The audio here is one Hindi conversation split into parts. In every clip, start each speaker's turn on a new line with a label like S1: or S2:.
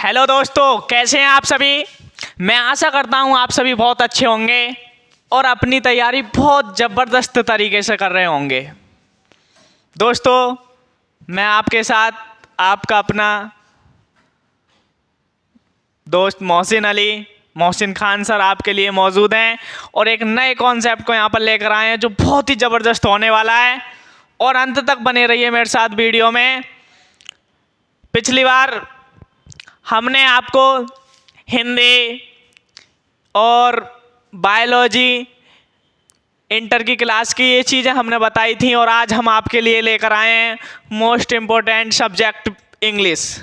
S1: हेलो दोस्तों, कैसे हैं आप सभी। मैं आशा करता हूं आप सभी बहुत अच्छे होंगे और अपनी तैयारी बहुत ज़बरदस्त तरीके से कर रहे होंगे। दोस्तों, मैं आपके साथ आपका अपना दोस्त मोहसिन खान सर आपके लिए मौजूद हैं और एक नए कॉन्सेप्ट को यहाँ पर लेकर आए हैं जो बहुत ही ज़बरदस्त होने वाला है। और अंत तक बने रहिए मेरे साथ वीडियो में। पिछली बार हमने आपको हिंदी और बायोलॉजी इंटर की क्लास की ये चीज़ें हमने बताई थी और आज हम आपके लिए लेकर आए हैं मोस्ट इम्पोर्टेंट सब्जेक्ट इंग्लिश।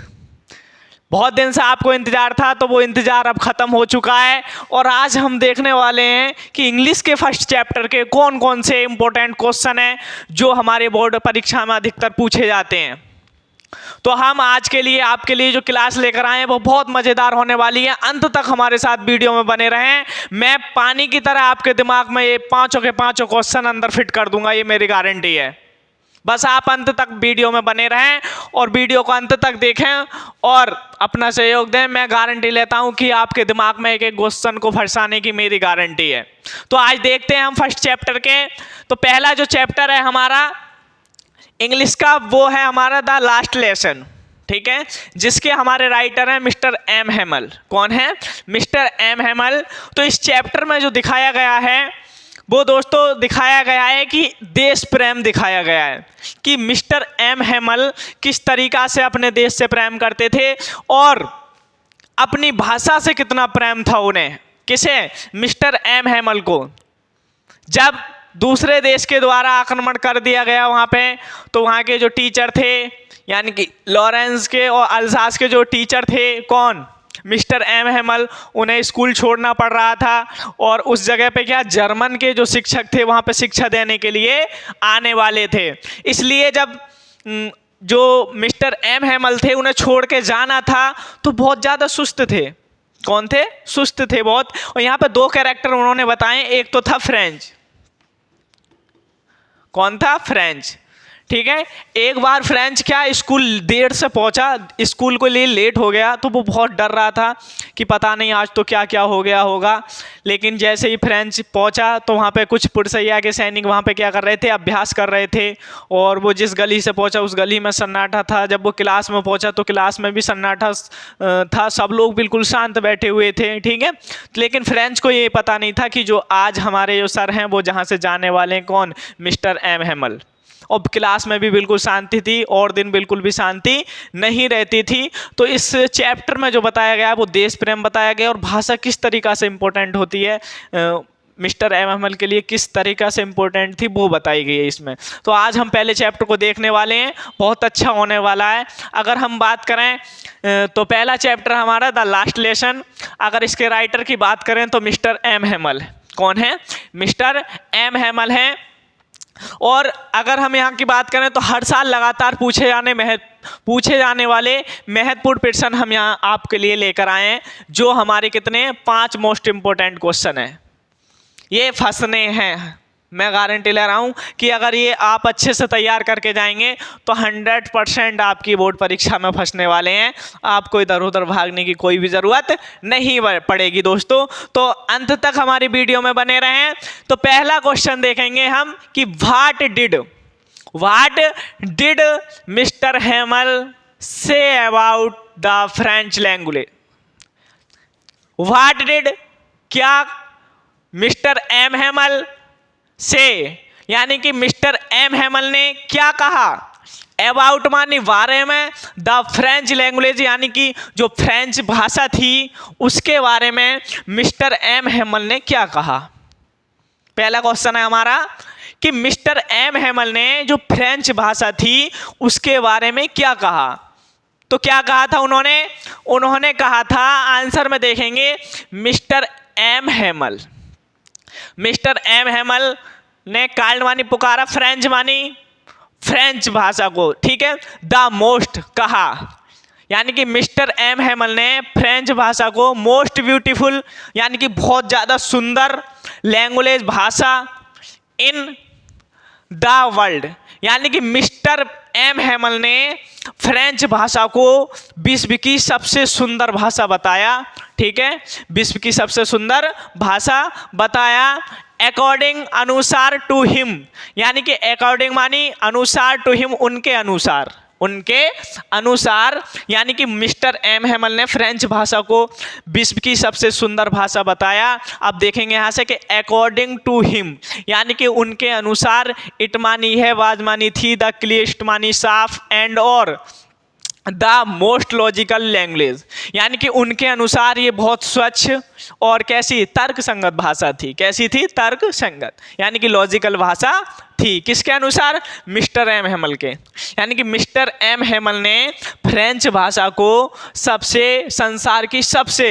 S1: बहुत दिन से आपको इंतज़ार था, तो वो इंतज़ार अब ख़त्म हो चुका है और आज हम देखने वाले हैं कि इंग्लिश के फर्स्ट चैप्टर के कौन कौन से इम्पोर्टेंट क्वेश्चन हैं जो हमारे बोर्ड परीक्षा में अधिकतर पूछे जाते हैं। तो हम आज के लिए आपके लिए जो क्लास लेकर आए हैं वो बहुत मज़ेदार होने वाली है। अंत तक हमारे साथ वीडियो में बने रहें। मैं पानी की तरह आपके दिमाग में ये पांचों के पांचों क्वेश्चन अंदर फिट कर दूंगा, ये मेरी गारंटी है। बस आप अंत तक वीडियो में बने रहें और वीडियो को अंत तक देखें और अपना सहयोग दें। मैं गारंटी लेता हूं कि आपके दिमाग में एक एक क्वेश्चन को फंसाने की मेरी गारंटी है। तो आज देखते हैं हम फर्स्ट चैप्टर के। तो पहला जो चैप्टर है हमारा इंग्लिश का, वो है हमारा द लास्ट लेसन, ठीक है, जिसके हमारे राइटर हैं मिस्टर एम हेमल। कौन है? Mister M Hamel. तो इस चैप्टर में जो दिखाया गया है वो दोस्तों दिखाया गया है कि देश प्रेम दिखाया गया है कि मिस्टर एम हेमल किस तरीका से अपने देश से प्रेम करते थे और अपनी भाषा से कितना प्रेम था उन्हें। किसे? मिस्टर एम हेमल को। जब दूसरे देश के द्वारा आक्रमण कर दिया गया वहाँ पे, तो वहाँ के जो टीचर थे यानी कि लॉरेंस के और अल्सास के जो टीचर थे, कौन? मिस्टर एम हेमल, उन्हें स्कूल छोड़ना पड़ रहा था और उस जगह पे क्या जर्मन के जो शिक्षक थे वहाँ पे शिक्षा देने के लिए आने वाले थे। इसलिए जब जो मिस्टर एम हेमल थे उन्हें छोड़ के जाना था तो बहुत ज़्यादा सुस्त थे। कौन थे? सुस्त थे बहुत। और यहाँ पे दो कैरेक्टर उन्होंने बताए, एक तो था फ्रेंच। कौन था? फ्रेंच, ठीक है। एक बार फ्रेंच क्या स्कूल देर से पहुंचा, स्कूल को लिए लेट हो गया, तो वो बहुत डर रहा था कि पता नहीं आज तो क्या क्या हो गया होगा। लेकिन जैसे ही फ्रेंच पहुंचा तो वहाँ पे कुछ पुरसैया के सैनिक वहाँ पे क्या कर रहे थे? अभ्यास कर रहे थे। और वो जिस गली से पहुंचा उस गली में सन्नाटा था। जब वो क्लास में पहुंचा तो क्लास में भी सन्नाटा था, सब लोग बिल्कुल शांत बैठे हुए थे, ठीक है। लेकिन फ्रेंच को ये पता नहीं था कि जो आज हमारे जो सर हैं वो जहाँ से जाने वाले हैं, कौन? Mister M Hamel. और क्लास में भी बिल्कुल शांति थी और दिन बिल्कुल भी शांति नहीं रहती थी। तो इस चैप्टर में जो बताया गया है वो देश प्रेम बताया गया और भाषा किस तरीक़ा से इम्पोर्टेंट होती है, मिस्टर एम हेमल के लिए किस तरीक़ा से इम्पोर्टेंट थी वो बताई गई है इसमें। तो आज हम पहले चैप्टर को देखने वाले हैं, बहुत अच्छा होने वाला है। अगर हम बात करें तो पहला चैप्टर हमारा द लास्ट लेसन। अगर इसके राइटर की बात करें तो मिस्टर एम हेमल। कौन है? मिस्टर एम हेमल हैं। और अगर हम यहाँ की बात करें तो हर साल लगातार पूछे जाने वाले महत्वपूर्ण प्रश्न हम यहाँ आपके लिए लेकर आए हैं, जो हमारे कितने 5 मोस्ट इम्पोर्टेंट क्वेश्चन हैं। ये फंसने हैं, मैं गारंटी ले रहा हूँ कि अगर ये आप अच्छे से तैयार करके जाएंगे तो 100% आपकी बोर्ड परीक्षा में फंसने वाले हैं। आपको इधर उधर भागने की कोई भी ज़रूरत नहीं पड़ेगी दोस्तों। तो अंत तक हमारी वीडियो में बने रहें। तो पहला क्वेश्चन देखेंगे हम कि what did mister Hamel say about the French language. What did, क्या मिस्टर एम हेमल से यानी कि मिस्टर एम हेमल ने क्या कहा? अबाउट मानी बारे में, द फ्रेंच लैंग्वेज यानी कि जो फ्रेंच भाषा थी उसके बारे में मिस्टर एम हेमल ने क्या कहा। पहला क्वेश्चन है हमारा कि मिस्टर एम हेमल ने जो फ्रेंच भाषा थी उसके बारे में क्या कहा। तो क्या कहा था उन्होंने कहा था, आंसर में देखेंगे मिस्टर एम हेमल ने काल्ड मानी पुकारा, फ्रेंच भाषा को, ठीक है। द मोस्ट कहा यानी कि मिस्टर एम हेमल ने फ्रेंच भाषा को मोस्ट ब्यूटीफुल यानी कि बहुत ज़्यादा सुंदर लैंग्वेज भाषा इन द वर्ल्ड यानी कि मिस्टर एम हेमल ने फ्रेंच भाषा को विश्व की सबसे सुंदर भाषा बताया। ठीक है, विश्व की सबसे सुंदर भाषा बताया अकॉर्डिंग अनुसार टू हिम, यानी कि अकॉर्डिंग मानी अनुसार, टू हिम उनके अनुसार, उनके अनुसार, यानी कि मिस्टर एम हेमल ने फ्रेंच भाषा को विश्व की सबसे सुंदर भाषा बताया। अब देखेंगे यहाँ से कि अकॉर्डिंग टू हिम, यानी कि उनके अनुसार, इट मानी है, वाज मानी थी, द क्लियरेस्ट मानी साफ, एंड और द मोस्ट लॉजिकल लैंग्वेज, यानी कि उनके अनुसार ये बहुत स्वच्छ और कैसी तर्क संगत भाषा थी। कैसी थी? तर्क संगत, यानी कि लॉजिकल भाषा थी। किसके अनुसार? मिस्टर एम हेमल के। यानी कि मिस्टर एम हेमल ने फ्रेंच भाषा को सबसे, संसार की सबसे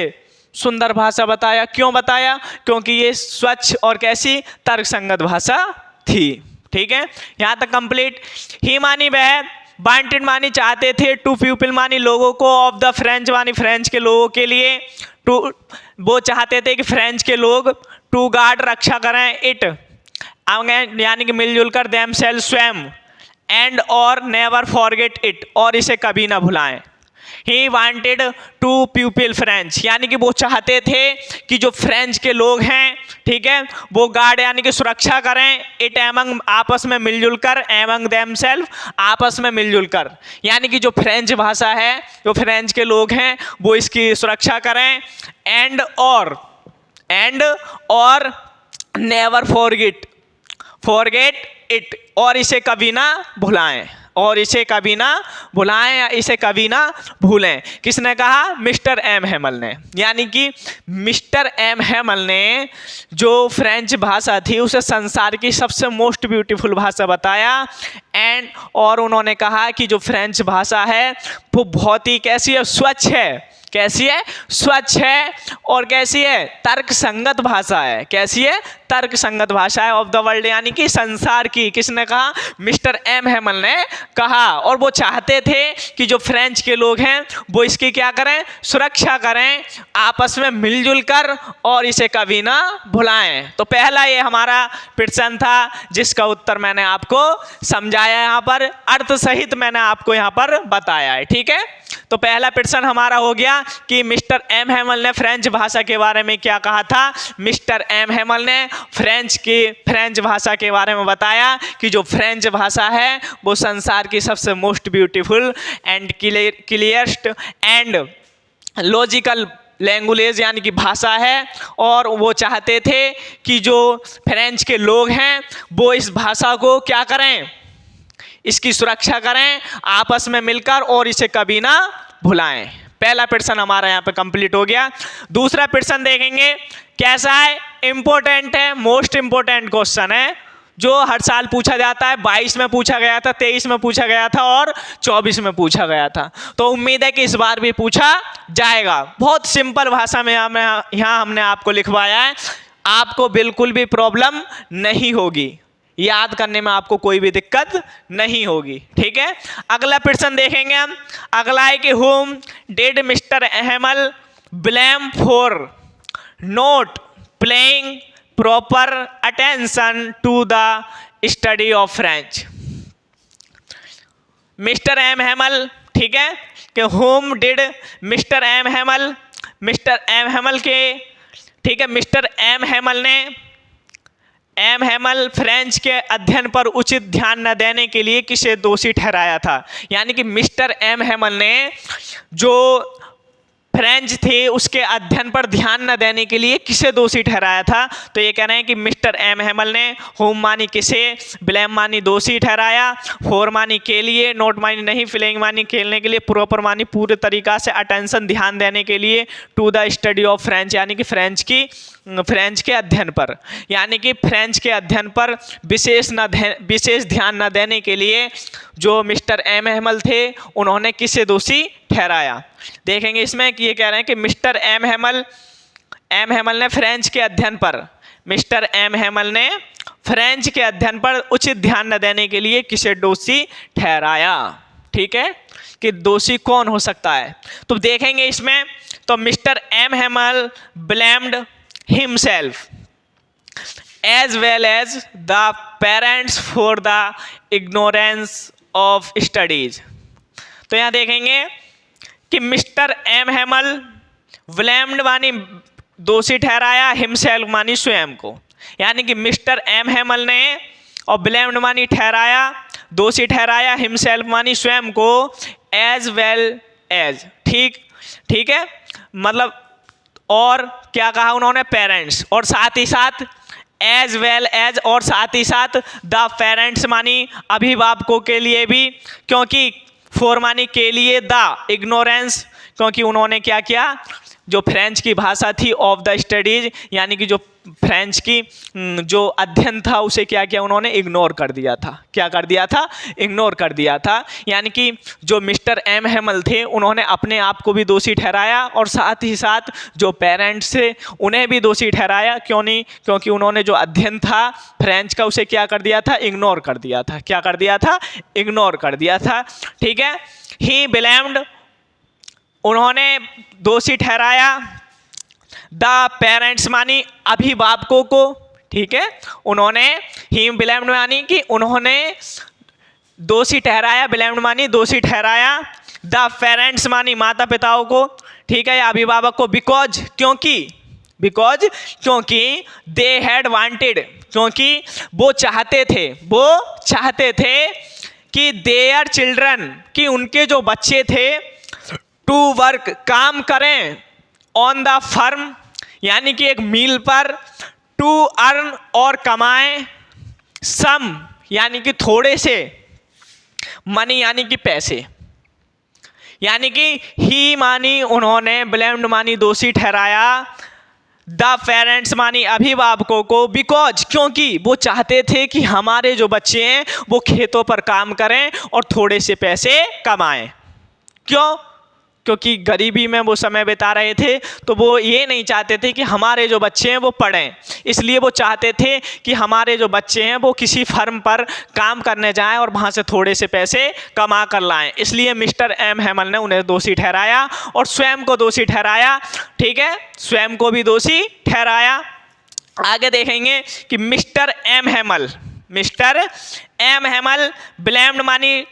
S1: सुंदर भाषा बताया। क्यों बताया? क्योंकि ये स्वच्छ और कैसी तर्क संगत भाषा थी। ठीक है, यहाँ तक कंप्लीट। ही मानी वह, वांटेड मानी चाहते थे, टू पीपल मानी लोगों को, ऑफ द फ्रेंच मानी फ्रेंच के लोगों के लिए, टू वो चाहते थे कि फ्रेंच के लोग टू गार्ड रक्षा करें, इट यानी कि मिलजुल कर, देम सेल स्वयं, एंड और नेवर फॉरगेट इट और इसे कभी ना भुलाएं। He wanted to people French, यानी कि वो चाहते थे कि जो फ्रेंच के लोग हैं, ठीक है, वो गार्ड यानी कि सुरक्षा करें, इट एमंग आपस में मिलजुल कर, एमंग देम सेल्फ आपस में मिलजुल कर, यानी कि जो फ्रेंच भाषा है, जो फ्रेंच के लोग हैं वो इसकी सुरक्षा करें, एंड और नेवर फॉरगेट इट और इसे कभी ना भुलाएं, और इसे कभी ना भुलाएं या इसे कभी ना भूलें। किसने कहा? मिस्टर एम हेमल ने। यानी कि मिस्टर एम हेमल ने जो फ्रेंच भाषा थी उसे संसार की सबसे मोस्ट ब्यूटीफुल भाषा बताया, एंड और उन्होंने कहा कि जो फ्रेंच भाषा है वो बहुत ही कैसी है? स्वच्छ है। कैसी है? स्वच्छ है। और कैसी है? तर्क संगत भाषा है। कैसी है? तर्क संगत भाषा है ऑफ द वर्ल्ड, यानी कि संसार की। किसने कहा? मिस्टर एम हेमल ने कहा। और वो चाहते थे कि जो फ्रेंच के लोग हैं वो इसकी क्या करें? सुरक्षा करें, आपस में मिलजुल कर, और इसे कभी ना भुलाएं। तो पहला ये हमारा प्रश्न था जिसका उत्तर मैंने आपको समझाया, यहाँ पर अर्थ सहित मैंने आपको यहाँ पर बताया है। ठीक है, तो पहला प्रश्न हमारा हो गया कि मिस्टर एम हेमल ने फ्रेंच भाषा के बारे में क्या कहा था। मिस्टर एम हेमल ने फ्रेंच भाषा के बारे में बताया कि जो फ्रेंच भाषा है वो संसार की सबसे most beautiful and clearest and logical language यानी कि भाषा है, और वो चाहते थे कि जो फ्रेंच के लोग हैं वो इस भाषा को क्या करें? इसकी सुरक्षा करें, आपस में मिलकर, और इसे कभी ना भुलाएं। पहला प्रश्न हमारा यहाँ पे कंप्लीट हो गया। दूसरा प्रश्न देखेंगे कैसा है? इंपॉर्टेंट है, मोस्ट इंपॉर्टेंट क्वेश्चन है जो हर साल पूछा जाता है। 22 में पूछा गया था, 23 में पूछा गया था और 24 में पूछा गया था। तो उम्मीद है कि इस बार भी पूछा जाएगा। बहुत सिंपल भाषा में यहाँ हमने आपको लिखवाया है, आपको बिल्कुल भी प्रॉब्लम नहीं होगी, याद करने में आपको कोई भी दिक्कत नहीं होगी। ठीक है, अगला प्रश्न देखेंगे हम। अगला है कि whom did mister Hamel blame for not playing proper attention to the study of French. Mister M Hamel, ठीक है, कि whom did mister M Hamel के, ठीक है, मिस्टर एम हेमल फ्रेंच के अध्ययन पर उचित ध्यान न देने के लिए किसे दोषी ठहराया था। यानी कि मिस्टर एम हेमल ने जो फ्रेंच थे उसके अध्ययन पर ध्यान न देने के लिए किसे दोषी ठहराया था। तो ये कह रहे हैं कि मिस्टर एम हेमल ने होम मानी किसे, ब्लेम मानी दोषी ठहराया, फॉर मानी के लिए, नोट मानी नहीं, प्लेइंग मानी खेलने के लिए, प्रॉपर मानी पूरे तरीका से, अटेंशन ध्यान देने के लिए, to the study of French यानी कि फ्रेंच के अध्ययन पर, यानी कि फ्रेंच के अध्ययन पर विशेष ध्यान न देने के लिए जो मिस्टर एम हेमल थे उन्होंने किसे दोषी ठहराया। देखेंगे इसमें कि ये कह रहे हैं कि मिस्टर एम हेमल ने फ्रेंच के अध्ययन पर, मिस्टर एम हेमल ने फ्रेंच के अध्ययन पर उचित ध्यान न देने के लिए किसे दोषी ठहराया। ठीक है, कि दोषी कौन हो सकता है। तो देखेंगे इसमें, तो mister M Hamel blamed himself as well as the parents for the ignorance of studies. तो यहाँ देखेंगे कि मिस्टर एम हेमल ब्लेम्ड मानी दोषी ठहराया हिमसेल्फ मानी स्वयं को, यानी कि मिस्टर एम हेमल ने और ब्लेम्ड मानी ठहराया, दोषी ठहराया हिमसेल्फ मानी स्वयं को, एज वेल एज, ठीक है, मतलब और क्या कहा उन्होंने, पेरेंट्स, और साथ ही साथ एज वेल एज, और साथ ही साथ द पेरेंट्स मानी अभिभावकों के लिए भी, क्योंकि फॉर मानी के लिए, द इग्नोरेंस, क्योंकि उन्होंने क्या किया, जो फ्रेंच की भाषा थी ऑफ द स्टडीज, यानी कि जो फ्रेंच की जो अध्ययन था उसे क्या किया उन्होंने, इग्नोर कर दिया था। क्या कर दिया था, इग्नोर कर दिया था। यानी कि जो मिस्टर एम हेमल थे उन्होंने अपने आप को भी दोषी ठहराया और साथ ही साथ जो पेरेंट्स थे उन्हें भी दोषी ठहराया। क्यों नहीं, क्योंकि उन्होंने जो अध्ययन था फ्रेंच का उसे क्या कर दिया था, इग्नोर कर दिया था। क्या कर दिया था, इग्नोर कर दिया था। ठीक है, ही ब्लेम्ड, उन्होंने दोषी ठहराया, द पेरेंट्स मानी अभिभावकों को, ठीक है, उन्होंने ही ब्लेम्ड मानी कि उन्होंने दोषी ठहराया, ब्लेम्ड मानी दोषी ठहराया, द पेरेंट्स मानी माता पिताओं को, ठीक है, या अभिभावक को, बिकॉज, क्योंकि दे हैड वांटेड, क्योंकि वो चाहते थे कि देयर चिल्ड्रन, कि उनके जो बच्चे थे, टू वर्क, काम करें, ऑन द फर्म, यानी कि एक मील पर, टू अर्न, और कमाएं, सम, यानी कि थोड़े से, मनी, यानी कि पैसे, यानी कि ही मानी उन्होंने, ब्लेम्ड मानी दोषी ठहराया, द पेरेंट्स मानी अभिभावकों को, बिकॉज, क्योंकि वो चाहते थे कि हमारे जो बच्चे हैं वो खेतों पर काम करें और थोड़े से पैसे कमाएं। क्यों, क्योंकि गरीबी में वो समय बिता रहे थे, तो वो ये नहीं चाहते थे कि हमारे जो बच्चे हैं वो पढ़ें, इसलिए वो चाहते थे कि हमारे जो बच्चे हैं वो किसी फर्म पर काम करने जाएं और वहाँ से थोड़े से पैसे कमा कर लाएं। इसलिए मिस्टर एम हेमल ने उन्हें दोषी ठहराया और स्वयं को दोषी ठहराया। ठीक है, स्वयं को भी दोषी ठहराया। आगे देखेंगे कि मिस्टर एम हेमल ब्लेम्ड मानी,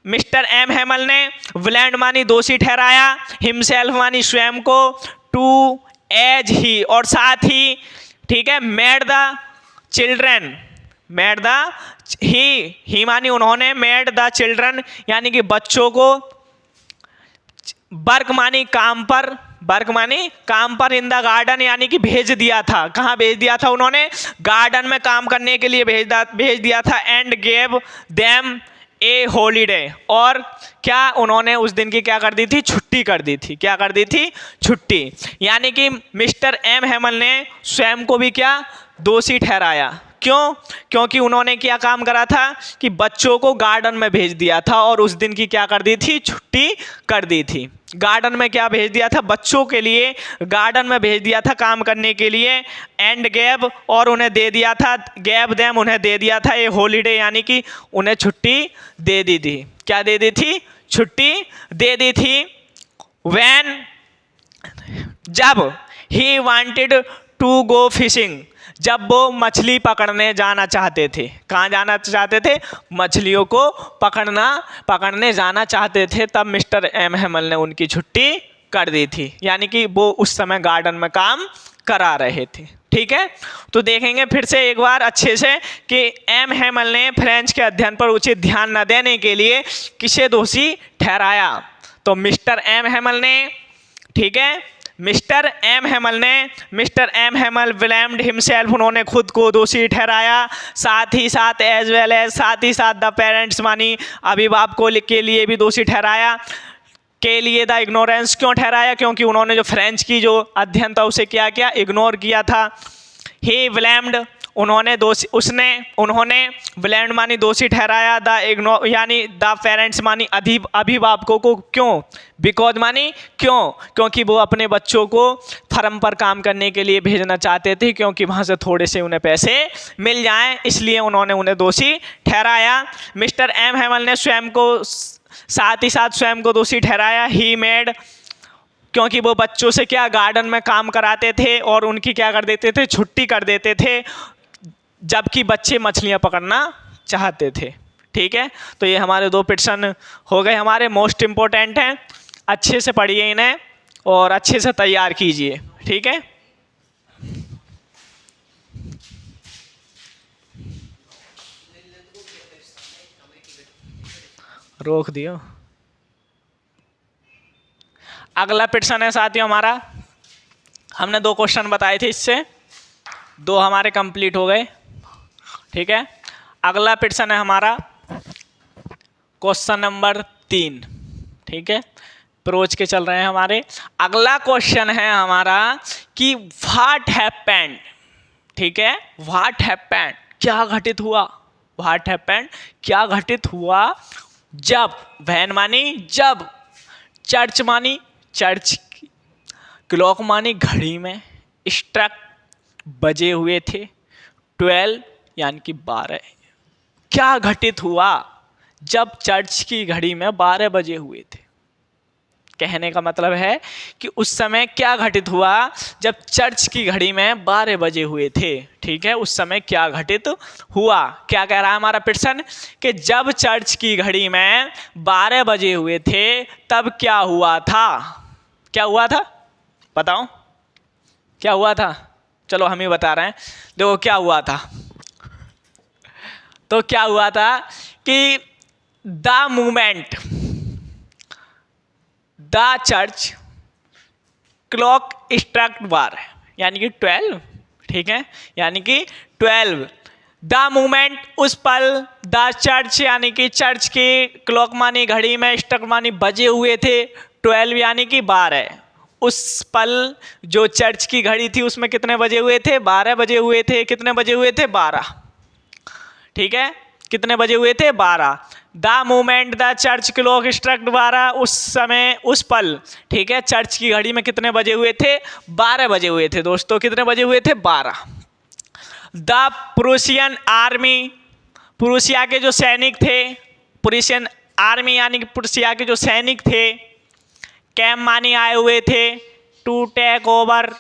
S1: मिस्टर एम हेमल ने ब्लेम्ड मानी दोषी ठहराया, हिमसेल्फ मानी स्वयं को, टू एज ही, और साथ ही, ठीक है, मेड द चिल्ड्रन, ही मानी उन्होंने, मेड द चिल्ड्रन, यानी कि बच्चों को, वर्क मानी काम पर, इन द गार्डन, यानी कि भेज दिया था। कहाँ भेज दिया था उन्होंने, गार्डन में काम करने के लिए भेज दिया था। And gave them A holiday, और क्या उन्होंने उस दिन की क्या कर दी थी, छुट्टी कर दी थी। क्या कर दी थी, छुट्टी। यानी कि मिस्टर एम हेमल ने स्वयं को भी क्या दोषी ठहराया। क्यों, क्योंकि उन्होंने क्या काम करा था कि बच्चों को गार्डन में भेज दिया था और उस दिन की क्या कर दी थी, छुट्टी कर दी थी। गार्डन में क्या भेज दिया था, बच्चों के लिए गार्डन में भेज दिया था काम करने के लिए। एंड गैब, और उन्हें दे दिया था, गैब देम, उन्हें दे दिया था ए हॉलीडे, यानी कि उन्हें छुट्टी दे दी थी। क्या दे दी थी, छुट्टी दे दी थी। व्हेन, जब, he wanted to go fishing, जब वो मछली पकड़ने जाना चाहते थे। कहाँ जाना चाहते थे, मछलियों को पकड़ने जाना चाहते थे, तब मिस्टर एम हेमल ने उनकी छुट्टी कर दी थी। यानी कि वो उस समय गार्डन में काम करा रहे थे। ठीक है, तो देखेंगे फिर से एक बार अच्छे से कि एम हेमल ने फ्रेंच के अध्ययन पर उचित ध्यान न देने के लिए किसे दोषी ठहराया। तो मिस्टर एम हेमल ने, ठीक है, mister M Hamel blamed himself, उन्होंने खुद को दोषी ठहराया। साथ ही साथ एज वेल एज, साथ ही साथ द पेरेंट्स मानी अभिभावकों के लिए भी दोषी ठहराया। के लिए द इग्नोरेंस, क्यों ठहराया, क्योंकि उन्होंने जो फ्रेंच की जो अध्ययन था उसे क्या किया, इग्नोर किया था। ही ब्लेम्ड, उन्होंने ब्लेम्ड मानी दोषी ठहराया, द इग्नोर, यानी द पेरेंट्स मानी अभिभावकों को। क्यों, बिकॉज मानी क्यों, क्योंकि वो अपने बच्चों को फर्म पर काम करने के लिए भेजना चाहते थे, क्योंकि वहाँ से थोड़े से उन्हें पैसे मिल जाएं, इसलिए उन्होंने उन्हें दोषी ठहराया। मिस्टर एम हेमल ने स्वयं को, साथ ही साथ स्वयं को दोषी ठहराया। ही मेड, क्योंकि वो बच्चों से क्या गार्डन में काम कराते थे और उनकी क्या कर देते थे, छुट्टी कर देते थे, जबकि बच्चे मछलियाँ पकड़ना चाहते थे। ठीक है, तो ये हमारे 2 प्रश्न हो गए, हमारे मोस्ट इम्पोर्टेंट हैं। अच्छे से पढ़िए इन्हें और अच्छे से तैयार कीजिए, ठीक है। रोक दियो। अगला प्रश्न है साथियों हमारा, हमने 2 क्वेश्चन बताए थे, इससे 2 हमारे कंप्लीट हो गए, ठीक है। अगला प्रश्न है हमारा क्वेश्चन नंबर 3, ठीक है, प्रोच के चल रहे हैं हमारे। अगला क्वेश्चन है हमारा कि व्हाट हैपेंड, ठीक है, व्हाट हैपेंड, क्या घटित हुआ, व्हाट हैपेंड, क्या घटित हुआ जब, वैन मानी जब, चर्च मानी चर्च, क्लॉक मानी घड़ी में, स्ट्रक बजे हुए थे, 12 यानी कि 12, क्या घटित हुआ जब चर्च की घड़ी में 12 बजे हुए थे। कहने का मतलब है कि उस समय क्या घटित हुआ जब चर्च की घड़ी में 12 बजे हुए थे, ठीक है, उस समय क्या घटित हुआ। क्या कह रहा है हमारा प्रश्न कि जब चर्च की घड़ी में 12 बजे हुए थे तब क्या हुआ था, क्या हुआ था, बताओ क्या हुआ था। चलो हम ही बता रहे हैं, देखो क्या हुआ था। तो क्या हुआ था कि the movement the church clock struck 12 यानी कि 12, ठीक है, यानी कि 12, द मूवमेंट उस पल, द चर्च यानी कि चर्च की क्लॉक मानी घड़ी में, स्ट्रक मानी बजे हुए थे, 12 यानी कि 12, उस पल जो चर्च की घड़ी थी उसमें कितने बजे हुए थे, 12 बजे हुए थे। कितने बजे हुए थे, 12, ठीक है, कितने बजे हुए थे, 12। The moment the church clock struck 12, उस समय, उस पल, ठीक है, चर्च की घड़ी में कितने बजे हुए थे, 12 बजे हुए थे दोस्तों। कितने बजे हुए थे, 12। द प्रूसियन आर्मी, प्रूसिया के जो सैनिक थे, प्रूसियन आर्मी यानी कि प्रूसिया के जो सैनिक थे, कैम मानी आए हुए थे, टू टेक ओवर,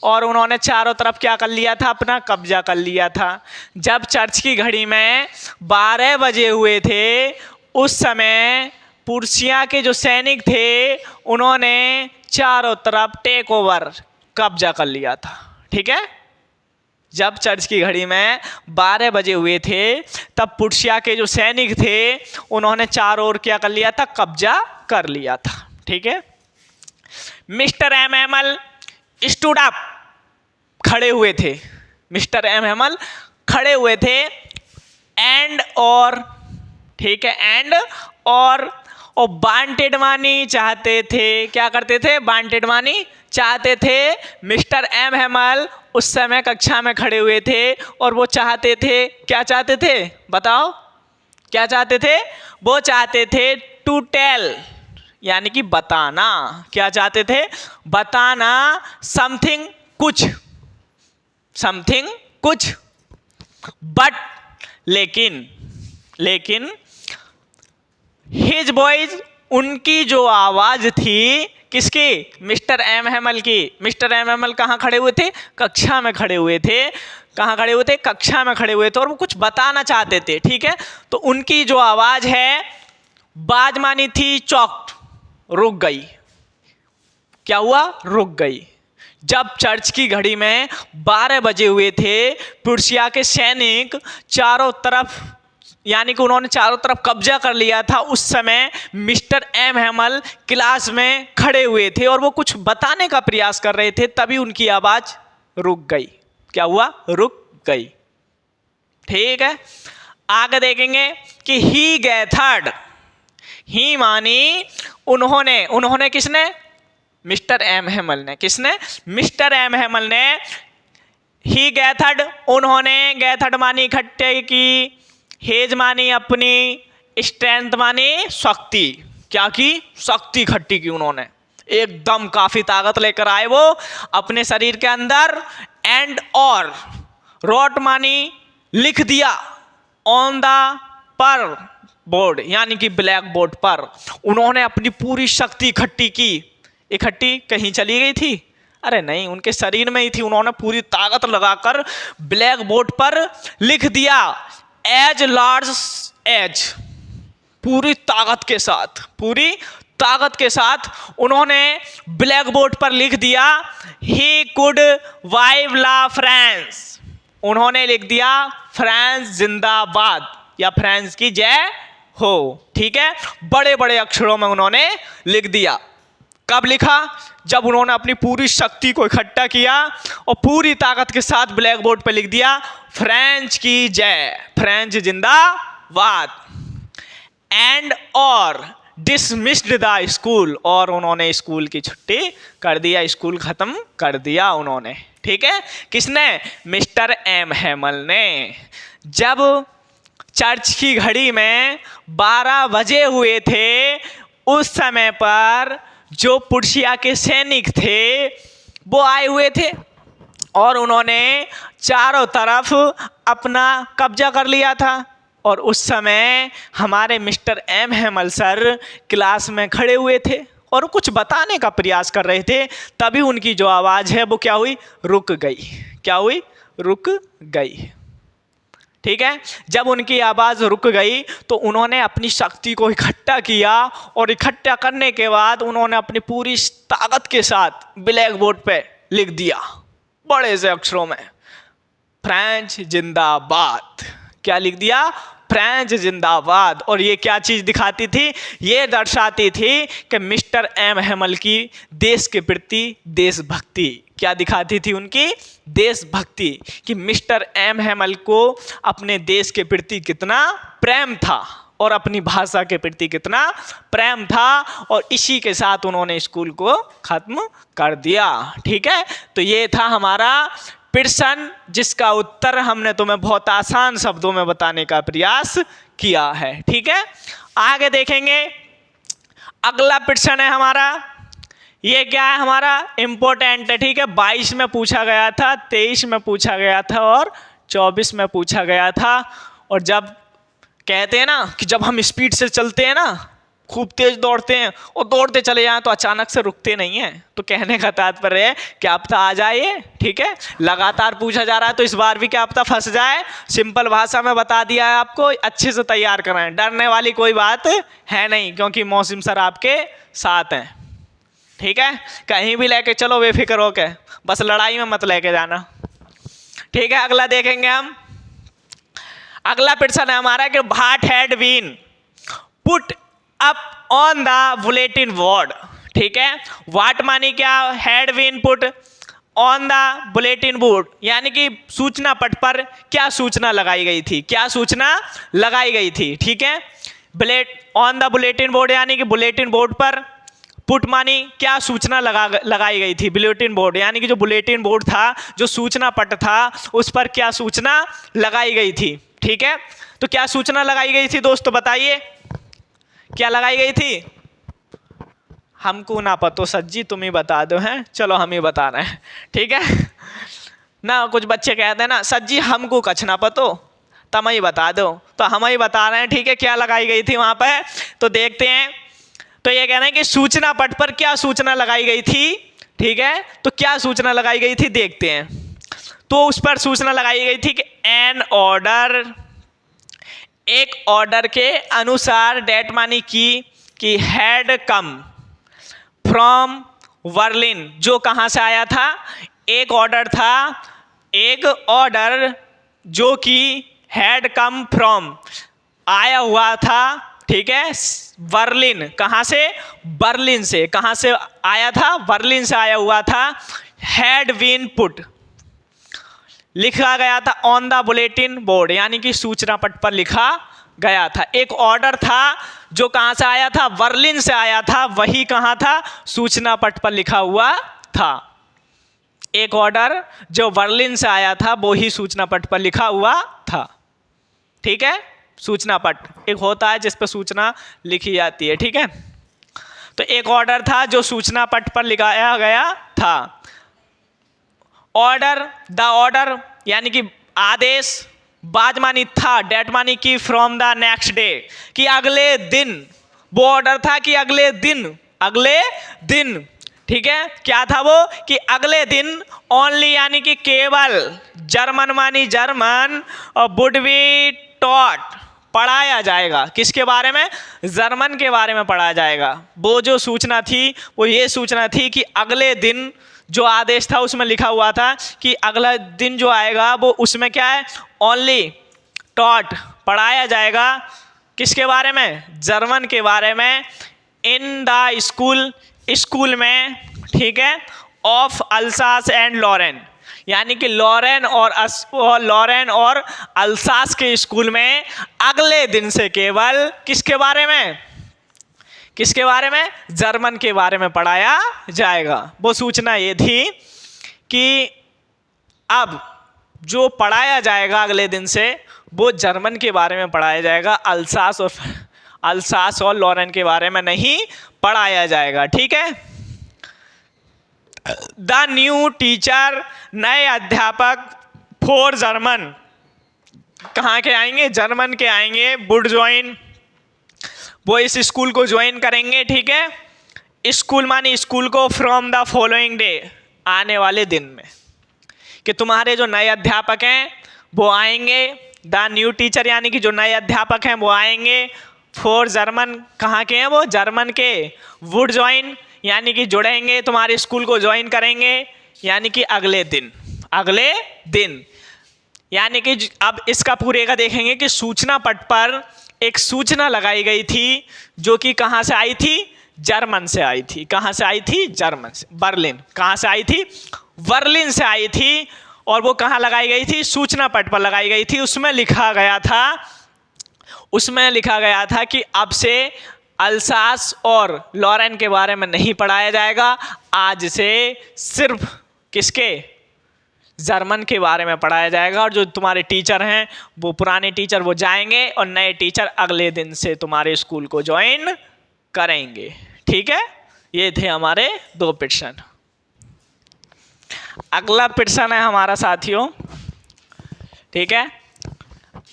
S1: और उन्होंने चारों तरफ क्या कर लिया था, अपना कब्जा कर लिया था। जब चर्च की घड़ी में 12 बजे हुए थे उस समय पुर्सिया के जो सैनिक थे उन्होंने चारों तरफ टेक ओवर, कब्जा कर लिया था, ठीक है। जब चर्च की घड़ी में 12 बजे हुए थे तब पुर्सिया के जो सैनिक थे उन्होंने चारों ओर क्या कर लिया था, कब्जा कर लिया था, ठीक है। Mister M Hemal stood up, खड़े हुए थे, मिस्टर एम हेमल खड़े हुए थे, एंड और, ठीक है, एंड और वांटेड मानी चाहते थे, क्या करते थे, वांटेड मानी चाहते थे। मिस्टर एम हेमल उस समय कक्षा में खड़े हुए थे और वो चाहते थे, क्या चाहते थे, बताओ क्या चाहते थे, वो चाहते थे टू टेल यानी कि बताना, क्या चाहते थे, बताना, समथिंग कुछ, समथिंग कुछ, बट लेकिन हिज वॉइस, उनकी जो आवाज थी, किसकी, मिस्टर एम हेमल की। मिस्टर एम हेमल कहाँ खड़े हुए थे, कक्षा में खड़े हुए थे, कहाँ खड़े हुए थे, कक्षा में खड़े हुए थे और वो कुछ बताना चाहते थे, ठीक है। तो उनकी जो आवाज है, बाज मानी थी चौक, रुक गई, क्या हुआ, रुक गई। जब चर्च की घड़ी में 12 बजे हुए थे, पुर्सिया के सैनिक चारों तरफ, यानी कि उन्होंने चारों तरफ कब्जा कर लिया था, उस समय मिस्टर एम हेमल क्लास में खड़े हुए थे और वो कुछ बताने का प्रयास कर रहे थे, तभी उनकी आवाज रुक गई, क्या हुआ, रुक गई, ठीक है। आगे देखेंगे कि ही गैथर्ड, ही मानी उन्होंने किसने, मिस्टर एम हेमल ने, किसने, मिस्टर एम हेमल ने, ही गैथर्ड, उन्होंने, गैथर्ड मानी इकट्ठे की, हेज मानी अपनी, स्ट्रेंथ मानी शक्ति, क्या की, शक्ति इकट्ठी की उन्होंने, एकदम काफी ताकत लेकर आए वो अपने शरीर के अंदर, एंड और रोट मानी लिख दिया, ऑन द पर बोर्ड यानी कि ब्लैक बोर्ड पर उन्होंने अपनी पूरी शक्ति इकट्ठी की। इकट्ठी कहीं चली गई थी, अरे नहीं, उनके शरीर में ही थी, उन्होंने पूरी ताकत लगाकर ब्लैक बोर्ड पर लिख दिया, एज लार्ज एज, पूरी ताकत के साथ उन्होंने ब्लैक बोर्ड पर लिख दिया ही कुड वाइव ला फ्रांस। उन्होंने लिख दिया फ्रांस जिंदाबाद या फ्रांस की जय हो। ठीक है, बड़े बड़े अक्षरों में उन्होंने लिख दिया। कब लिखा? जब उन्होंने अपनी पूरी शक्ति को इकट्ठा किया और पूरी ताकत के साथ ब्लैक बोर्ड पर लिख दिया फ्रांस की जय, फ्रांस जिंदाबाद। एंड और डिसमिस्ड द स्कूल, और उन्होंने स्कूल की छुट्टी कर दिया, स्कूल खत्म कर दिया उन्होंने। ठीक है, किसने? मिस्टर एम हैमल ने। जब चर्च की घड़ी में 12 बजे हुए थे, उस समय पर जो पुर्शिया के सैनिक थे वो आए हुए थे और उन्होंने चारों तरफ अपना कब्जा कर लिया था। और उस समय हमारे mister M Hamel sir class में खड़े हुए थे और कुछ बताने का प्रयास कर रहे थे। तभी उनकी जो आवाज़ है वो क्या हुई? रुक गई। क्या हुई? रुक गई। ठीक है, जब उनकी आवाज़ रुक गई तो उन्होंने अपनी शक्ति को इकट्ठा किया और इकट्ठा करने के बाद उन्होंने अपनी पूरी ताकत के साथ ब्लैक बोर्ड पे लिख दिया बड़े से अक्षरों में फ्रांस जिंदाबाद। क्या लिख दिया? फ्रांस जिंदाबाद। और ये क्या चीज़ दिखाती थी? ये दर्शाती थी कि मिस्टर एम हैमल की देश के प्रति देशभक्ति। क्या दिखाती थी? उनकी देशभक्ति, कि मिस्टर एम हैमल को अपने देश के प्रति कितना प्रेम था और अपनी भाषा के प्रति कितना प्रेम था। और इसी के साथ उन्होंने स्कूल को खत्म कर दिया। ठीक है, तो ये था हमारा प्रश्न, जिसका उत्तर हमने तुम्हें बहुत आसान शब्दों में बताने का प्रयास किया है। ठीक है, आगे देखेंगे। अगला प्रश्न है हमारा, ये क्या है? हमारा इम्पोर्टेंट है। ठीक है, 22 में पूछा गया था, 23 में पूछा गया था और 24 में पूछा गया था। और जब कहते हैं ना कि जब हम स्पीड से चलते हैं ना, खूब तेज दौड़ते हैं और दौड़ते चले जाएं तो अचानक से रुकते नहीं हैं, तो कहने का तात्पर्य है क्या पता आ जाए। ठीक है, लगातार पूछा जा रहा है तो इस बार भी क्या पता फंस जाए। सिंपल भाषा में बता दिया है आपको, अच्छे से तैयार कराएं, डरने वाली कोई बात है नहीं, क्योंकि मौसम सर आपके साथ हैं। ठीक है, कहीं भी लेके चलो बेफिक्र होके, बस लड़ाई में मत लेके जाना। ठीक है, अगला देखेंगे हम। अगला प्रश्न है हमारा कि what had been put up on the bulletin board. ठीक है, व्हाट मानी क्या? Had been put on the bulletin board, यानी कि सूचना पट पर क्या सूचना लगाई गई थी? क्या सूचना लगाई गई थी? ठीक है, ऑन द बुलेटिन बोर्ड यानी कि बुलेटिन बोर्ड पर। पुट मानी क्या सूचना लगाई गई थी? बुलेटिन बोर्ड यानी कि जो बुलेटिन बोर्ड था, जो सूचना पट था, उस पर क्या सूचना लगाई गई थी? ठीक है, तो क्या सूचना लगाई गई थी दोस्तों? बताइए क्या लगाई गई थी? हमको ना पतो सज्जी, तुम ही बता दो। हैं, चलो हम ही बता रहे हैं। ठीक है ना, कुछ बच्चे कहते हैं ना सज्जी हमको कछ ना पतो, तुम ही बता दो, तो हम ही बता रहे हैं। ठीक है, क्या लगाई गई थी वहां पर? तो देखते हैं। तो ये कह रहे हैं कि सूचना पट पर क्या सूचना लगाई गई थी। ठीक है, तो क्या सूचना लगाई गई थी देखते हैं। तो उस पर सूचना लगाई गई थी कि एन ऑर्डर, एक ऑर्डर के अनुसार, डेट मानी कि हैड कम फ्रॉम बर्लिन, जो कहाँ से आया था? एक ऑर्डर था, एक ऑर्डर जो कि हैड कम फ्रॉम, आया हुआ था। ठीक है, बर्लिन, कहाँ से? बर्लिन से। कहाँ से आया था? बर्लिन से आया हुआ था। हैड बीन पुट, लिखा गया था ऑन द बुलेटिन बोर्ड, यानी कि सूचना पट पर लिखा गया था। एक ऑर्डर था जो कहाँ से आया था? बर्लिन से आया था। वही कहाँ था? सूचना पट पर लिखा हुआ था। एक ऑर्डर जो बर्लिन से आया था वो ही सूचना पट पर लिखा हुआ था। ठीक है, सूचना पट एक होता है जिस पर सूचना लिखी जाती है। ठीक है, तो एक ऑर्डर था जो सूचना पट पर लिखाया गया था। ऑर्डर, द ऑर्डर यानी कि आदेश, बाद मानी था, डेट मानी कि फ्रॉम द नेक्स्ट डे, कि अगले दिन। वो ऑर्डर था कि अगले दिन। ठीक है, क्या था वो? कि अगले दिन ओनली यानी कि केवल, जर्मन मानी जर्मन, और वुड बी टॉट, पढ़ाया जाएगा। किसके बारे में? जर्मन के बारे में पढ़ाया जाएगा। वो जो सूचना थी वो ये सूचना थी कि अगले दिन जो आदेश था उसमें लिखा हुआ था कि अगला दिन जो आएगा वो उसमें क्या है, ओनली टॉट, पढ़ाया जाएगा किसके बारे में? जर्मन के बारे में। इन द स्कूल, स्कूल में, ठीक है, ऑफ अल्सास एंड लॉरेन, यानी कि लॉरेन और अल्सास के स्कूल में अगले दिन से केवल किसके बारे में? किसके बारे में? जर्मन के बारे में पढ़ाया जाएगा। वो सूचना ये थी कि अब जो पढ़ाया जाएगा अगले दिन से वो जर्मन के बारे में पढ़ाया जाएगा, अल्सास और लॉरेन के बारे में नहीं पढ़ाया जाएगा। ठीक है। द न्यू टीचर, नए अध्यापक फॉर जर्मन, कहाँ के आएंगे? जर्मन के आएंगे। वुड ज्वाइन, वो इस स्कूल को ज्वाइन करेंगे। ठीक है। स्कूल मानी स्कूल को, फ्रॉम द फॉलोइंग डे, आने वाले दिन में, कि तुम्हारे जो नए अध्यापक हैं वो आएंगे। द न्यू टीचर यानी कि जो नए अध्यापक हैं वो आएंगे। फॉर जर्मन, कहाँ के हैं वो? जर्मन के। वुड ज्वाइन यानी कि जुड़ेंगे, तुम्हारे स्कूल को ज्वाइन करेंगे, यानी कि अगले दिन, अगले दिन। यानी कि अब इसका पूरे का देखेंगे कि सूचना पट पर एक सूचना लगाई गई थी जो कि कहाँ से आई थी? जर्मन से आई थी। कहाँ से आई थी? जर्मन से, बर्लिन। कहाँ से आई थी? बर्लिन से आई थी। और वो कहाँ लगाई गई थी? सूचना पट पर लगाई गई थी। उसमें लिखा गया था कि अब से अल्सास और लॉरेन के बारे में नहीं पढ़ाया जाएगा, आज से सिर्फ किसके? जर्मन के बारे में पढ़ाया जाएगा। और जो तुम्हारे टीचर हैं वो पुराने टीचर वो जाएंगे और नए टीचर अगले दिन से तुम्हारे स्कूल को ज्वाइन करेंगे। ठीक है। ये थे हमारे 2 प्रश्न। अगला प्रश्न है हमारा साथियों, ठीक है,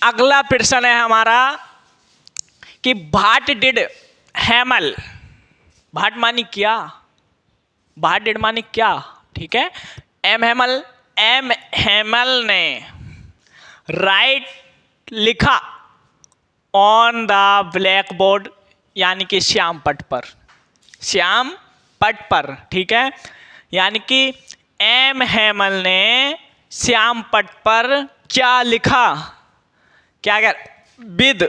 S1: अगला प्रश्न है हमारा कि व्हाट डिड हैमल, व्हाट मानी क्या, व्हाट डिड मानी क्या, ठीक है। एम हैमल ने राइट लिखा ऑन द ब्लैक बोर्ड, यानी कि श्याम पट पर, श्याम पट पर, ठीक है। यानी कि एम हैमल ने श्याम पट पर क्या लिखा? क्या कर? With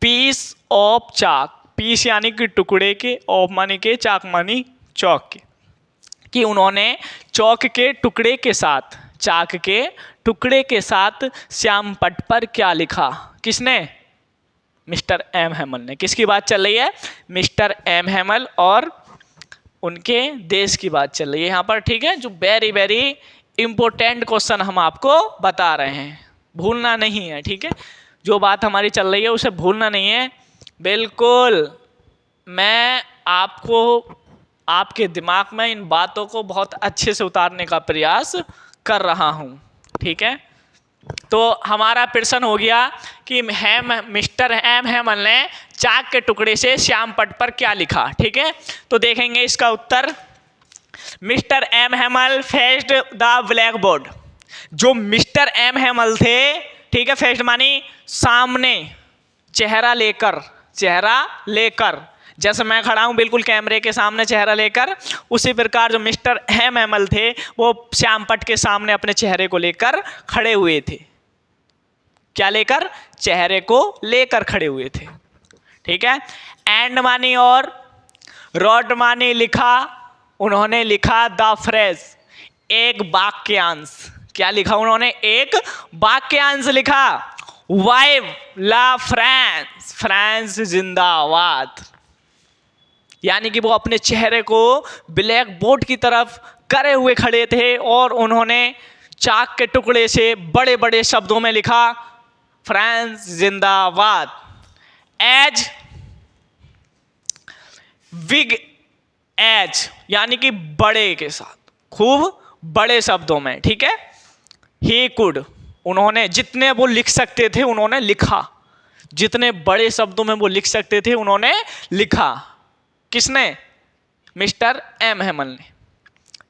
S1: piece of chalk, piece यानी कि टुकड़े के, ऑफ मानी के, चाक मानी चौक के, कि उन्होंने चौक के टुकड़े के साथ, चाक के टुकड़े के साथ श्याम पट पर क्या लिखा? किसने? मिस्टर एम हैमल ने। किसकी बात चल रही है? मिस्टर एम हैमल और उनके देश की बात चल रही है यहाँ पर, ठीक है। जो वेरी वेरी इंपॉर्टेंट क्वेश्चन हम आपको बता रहे हैं, भूलना नहीं है, ठीक है। जो बात हमारी चल रही है उसे भूलना नहीं है बिल्कुल। मैं आपको, आपके दिमाग में इन बातों को बहुत अच्छे से उतारने का प्रयास कर रहा हूँ, ठीक है। तो हमारा प्रश्न हो गया कि मिस्टर एम हैमल ने चाक के टुकड़े से श्याम पट पर क्या लिखा, ठीक है। तो देखेंगे इसका उत्तर। Mister M Hamel faced the blackboard, जो मिस्टर एम हैमल थे, ठीक है, फेस्ड मानी सामने, चेहरा लेकर, चेहरा लेकर, जैसे मैं खड़ा हूं बिल्कुल कैमरे के सामने चेहरा लेकर, उसी प्रकार जो मिस्टर एम हैमल थे वो श्याम पट के सामने अपने चेहरे को लेकर खड़े हुए थे। क्या लेकर? चेहरे को लेकर खड़े हुए थे, ठीक है। एंड मानी और रॉड मानी लिखा, उन्होंने लिखा द फ्रेज, एक वाक्यांश। क्या लिखा उन्होंने? एक वाक्यांश लिखा। वाइव ला फ्रांस, फ्रांस जिंदाबाद, यानी कि वो अपने चेहरे को ब्लैक बोर्ड की तरफ करे हुए खड़े थे और उन्होंने चाक के टुकड़े से बड़े बड़े शब्दों में लिखा फ्रांस जिंदाबाद। एज बिग एज, यानी कि बड़े के साथ, खूब बड़े शब्दों में, ठीक है। ही कुड, उन्होंने जितने वो लिख सकते थे उन्होंने लिखा, जितने बड़े शब्दों में वो लिख सकते थे उन्होंने लिखा। किसने? मिस्टर एम हैमल ने,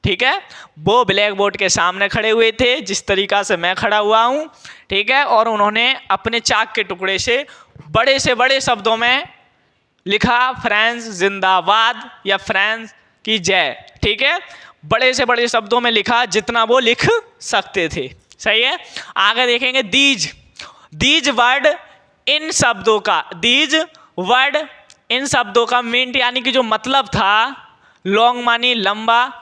S1: ठीक है, वो ब्लैक बोर्ड के सामने खड़े हुए थे जिस तरीका से मैं खड़ा हुआ हूँ, ठीक है, और उन्होंने अपने चाक के टुकड़े से बड़े शब्दों में लिखा फ्रांस जिंदाबाद या फ्रांस की जय, ठीक है, बड़े से बड़े शब्दों में लिखा जितना वो लिख सकते थे। सही है। आगे देखेंगे दीज वर्ड इन शब्दों का मीन यानी कि जो मतलब था, लॉन्ग मानी लंबा,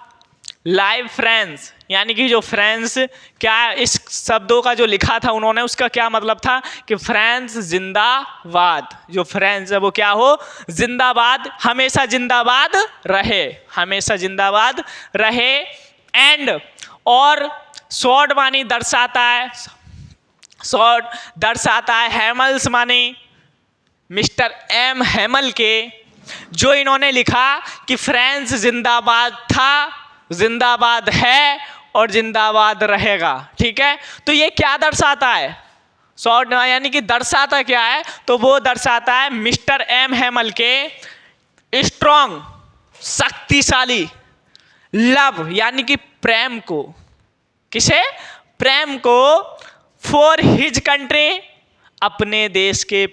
S1: लाइव फ्रांस यानी कि जो फ्रांस क्या, इस शब्दों का जो लिखा था उन्होंने उसका क्या मतलब था कि फ्रांस जिंदाबाद, जो फ्रांस है वो क्या हो, जिंदाबाद, हमेशा जिंदाबाद रहे। एंड और शॉर्ट मानी दर्शाता है हैमल्स मानी मिस्टर एम हैमल के, जो इन्होंने लिखा कि फ्रांस जिंदाबाद था, जिंदाबाद है और जिंदाबाद रहेगा। ठीक है, तो ये क्या दर्शाता है, शॉर्ट यानी कि दर्शाता क्या है, तो वो दर्शाता है मिस्टर एम हैमल के स्ट्रॉन्ग, शक्तिशाली लव यानी कि प्रेम को, किसे, प्रेम को, फॉर हिज कंट्री, अपने देश के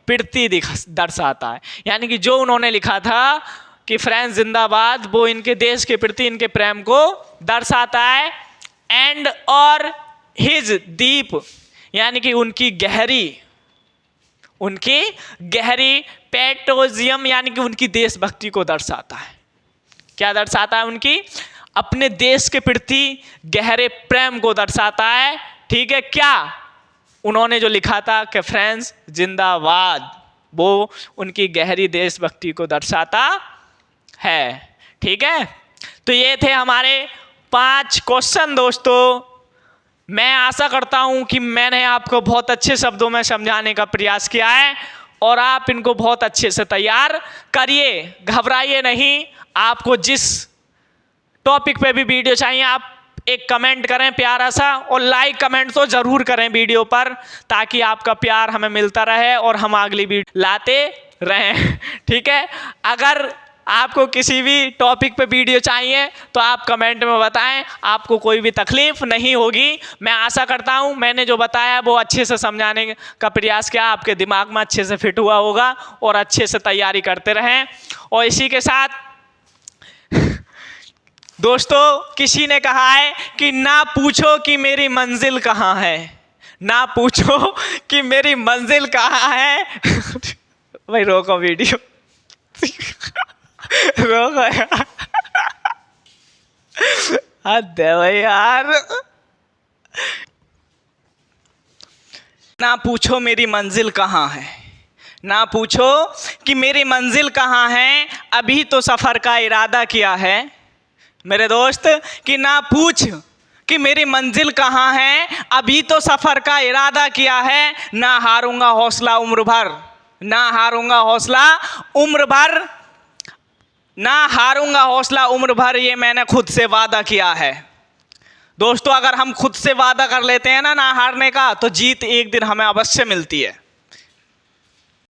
S1: प्रति दर्शाता है। यानी कि जो उन्होंने लिखा था कि फ्रांस जिंदाबाद, वो इनके देश के प्रति इनके प्रेम को दर्शाता है। एंड और हिज डीप यानी कि उनकी गहरी पेट्रोजियम यानी कि उनकी देशभक्ति को दर्शाता है। क्या दर्शाता है, उनकी अपने देश के प्रति गहरे प्रेम को दर्शाता है। ठीक है, क्या उन्होंने जो लिखा था कि फ्रांस जिंदाबाद, वो उनकी गहरी देशभक्ति को दर्शाता है। ठीक है, तो ये थे हमारे 5 क्वेश्चन दोस्तों। मैं आशा करता हूँ कि मैंने आपको बहुत अच्छे शब्दों में समझाने का प्रयास किया है और आप इनको बहुत अच्छे से तैयार करिए, घबराइए नहीं। आपको जिस टॉपिक पे भी वीडियो चाहिए आप एक कमेंट करें प्यारा सा, और लाइक कमेंट तो ज़रूर करें वीडियो पर, ताकि आपका प्यार हमें मिलता रहे और हम अगली वीडियो लाते रहें। ठीक है, अगर आपको किसी भी टॉपिक पे वीडियो चाहिए तो आप कमेंट में बताएं, आपको कोई भी तकलीफ नहीं होगी। मैं आशा करता हूं मैंने जो बताया वो अच्छे से समझाने का प्रयास किया, आपके दिमाग में अच्छे से फिट हुआ होगा और अच्छे से तैयारी करते रहें। और इसी के साथ दोस्तों, किसी ने कहा है कि ना पूछो कि मेरी मंजिल कहाँ है, ना पूछो कि मेरी मंजिल कहाँ है। भाई रोको वीडियो, रोको यार, हद है भाई यार। ना पूछो मेरी मंजिल कहाँ है, ना पूछो कि मेरी मंजिल कहाँ है, अभी तो सफ़र का इरादा किया है। मेरे दोस्त, कि ना पूछ कि मेरी मंजिल कहाँ है, अभी तो सफ़र का इरादा किया है। ना हारूंगा हौसला उम्र भर, ना हारूंगा हौसला उम्र भर, ना हारूंगा हौसला उम्र भर, ये मैंने खुद से वादा किया है। दोस्तों, अगर हम खुद से वादा कर लेते हैं ना हारने का, तो जीत एक दिन हमें अवश्य मिलती है।